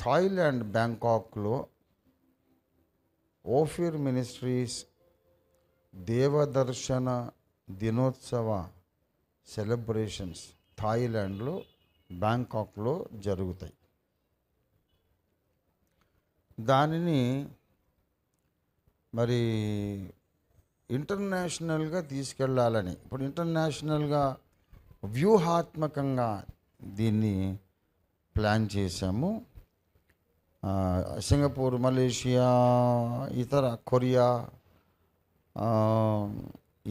Thailand బ్యాంకాక్లో Ophir ministries దేవదర్శన దినోత్సవ celebrations థాయిలాండ్లో బ్యాంకాక్లో జరుగుతాయి. దానిని మరి ఇంటర్నేషనల్గా తీసుకెళ్ళాలని ఇప్పుడు ఇంటర్నేషనల్గా వ్యూహాత్మకంగా దీన్ని ప్లాన్ చేశాము. సింగపూర్, మలేషియా, ఇతర కొరియా,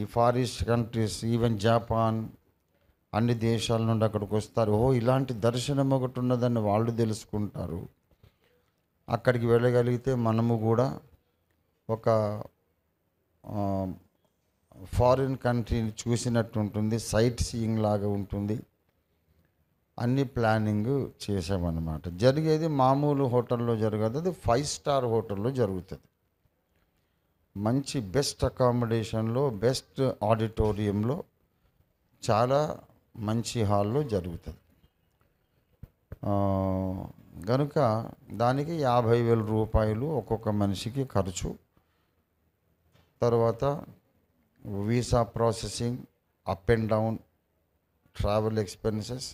ఈ far east countries, even Japan, అన్ని దేశాల నుండి అక్కడికి వస్తారు. ఇలాంటి దర్శనం ఒకటి ఉన్నదని వాళ్ళు తెలుసుకుంటారు. అక్కడికి వెళ్ళగలిగితే మనము కూడా ఒక ఫారిన్ కంట్రీని చూసినట్టు ఉంటుంది, సైట్ సీయింగ్ లాగా ఉంటుంది. అన్ని ప్లానింగ్ చేసామన్నమాట. జరిగేది మామూలు హోటల్లో జరగదు, అది 5 స్టార్ హోటల్లో జరుగుతుంది. మంచి బెస్ట్ అకామిడేషన్లో, బెస్ట్ ఆడిటోరియంలో, చాలా మంచి హాల్లో జరుగుతుంది. కనుక దానికి 50,000 రూపాయలు ఒక్కొక్క మనిషికి ఖర్చు. తర్వాత visa processing, up and down travel expenses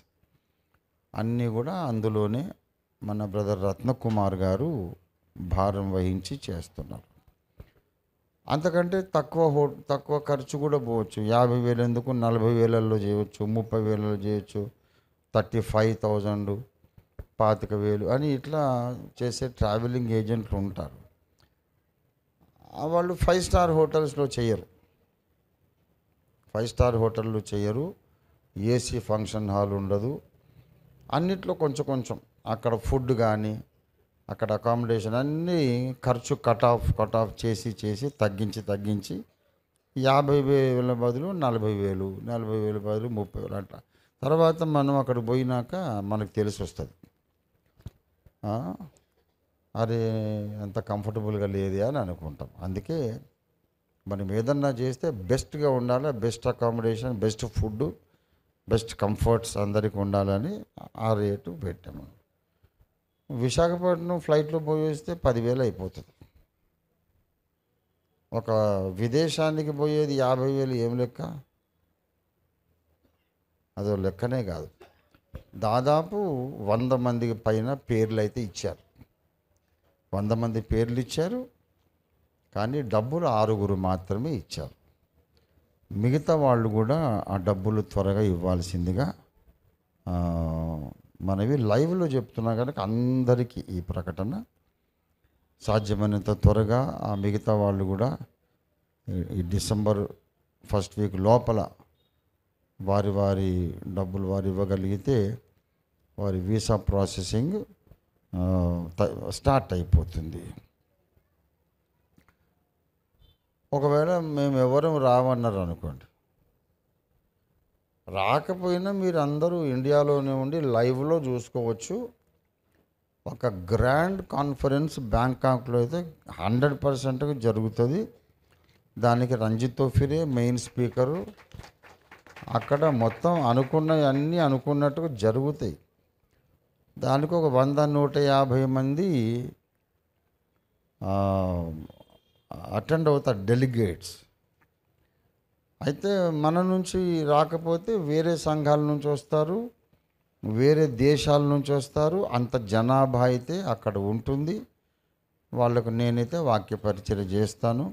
అన్నీ కూడా అందులోనే మన బ్రదర్ రత్నకుమార్ గారు భారం వహించి చేస్తున్నారు. అంతకంటే తక్కువ ఖర్చు కూడా పోవచ్చు. 50,000 ఎందుకు, 40,000 చేయవచ్చు, 30,000 చేయొచ్చు, 35,000, 25,000 అని ఇట్లా చేసే ట్రావెలింగ్ ఏజెంట్లు ఉంటారు. వాళ్ళు 5 స్టార్ హోటల్స్లో చేయరు. 5 స్టార్ హోటళ్ళు చేయరు. ఏసీ ఫంక్షన్ హాల్ ఉండదు. అన్నిట్లో కొంచెం అక్కడ ఫుడ్ కానీ, అక్కడ అకామిడేషన్ అన్నీ ఖర్చు కట్ ఆఫ్ చేసి తగ్గించి 50,000 బదులు 40,000, 40,000 బదులు 30,000 అట్లా. తర్వాత మనం అక్కడ పోయినాక మనకు తెలిసి వస్తుంది, అరే అంత కంఫర్టబుల్గా లేదే అని అనుకుంటాం. అందుకే మనం ఏదన్నా చేస్తే బెస్ట్గా ఉండాలి. Best accommodation, best food, best comforts అందరికీ ఉండాలని ఆ రేటు పెట్టాము. విశాఖపట్నం ఫ్లైట్లో పోయి వస్తే 10,000 అయిపోతుంది. ఒక విదేశానికి పోయేది 50,000 ఏం లెక్క? అదో లెక్కనే కాదు. దాదాపు 100 మందికి పైన పేర్లు అయితే ఇచ్చారు. 100 మంది పేర్లు ఇచ్చారు, కానీ డబ్బులు 6 మాత్రమే ఇచ్చారు. మిగతా వాళ్ళు కూడా ఆ డబ్బులు త్వరగా ఇవ్వాల్సిందిగా మనవి లైవ్లో చెప్తున్నా కనుక అందరికీ ఈ ప్రకటన సాధ్యమైనంత త్వరగా ఆ మిగతా వాళ్ళు కూడా ఈ డిసెంబర్ 1st వీక్ లోపల వారి డబ్బులు వారు ఇవ్వగలిగితే వారి వీసా ప్రాసెసింగ్ స్టార్ట్ అయిపోతుంది. ఒకవేళ మేము ఎవరు రావన్నారు అనుకోండి, రాకపోయినా మీరు అందరూ ఇండియాలోనే ఉండి లైవ్లో చూసుకోవచ్చు. ఒక గ్రాండ్ కాన్ఫరెన్స్ బ్యాంకాక్లో అయితే 100% జరుగుతుంది. దానికి రంజిత్ తోఫిరే మెయిన్ స్పీకరు. అక్కడ మొత్తం అనుకున్నవన్నీ అనుకున్నట్టుగా జరుగుతాయి. దానికి ఒక 100-150 మంది అటెండ్ అవుతారు, డెలిగేట్స్. అయితే మన నుంచి రాకపోతే వేరే సంఘాల నుంచి వస్తారు, వేరే దేశాల నుంచి వస్తారు. అంత జనాభా అయితే అక్కడ ఉంటుంది. వాళ్ళకు నేనైతే వాక్య పరిచయం చేస్తాను.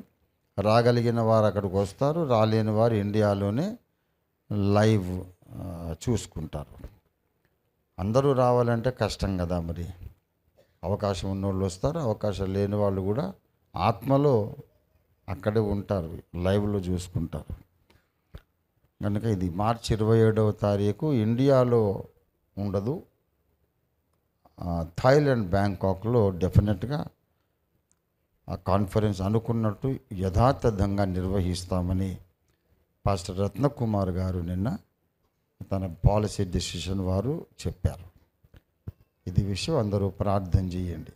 రాగలిగిన వారు అక్కడికి వస్తారు, రాలేని వారు ఇండియాలోనే లైవ్ చూసుకుంటారు. అందరూ రావాలంటే కష్టం కదా. మరి అవకాశం ఉన్నోళ్ళు వస్తారు, అవకాశం లేని వాళ్ళు కూడా ఆత్మలో అక్కడే ఉంటారు, లైవ్లో చూసుకుంటారు. కనుక ఇది మార్చి 27వ తారీఖు ఇండియాలో ఉండదు, థాయిలాండ్ బ్యాంకాక్లో డెఫినెట్గా ఆ కాన్ఫరెన్స్ అనుకున్నట్టు యథాతథంగా నిర్వహిస్తామని పాస్టర్ రత్నకుమార్ గారు నిన్న తన పాలసీ డెసిషన్ వారు చెప్పారు. ఇది విషయం అందరూ ప్రార్థన చేయండి.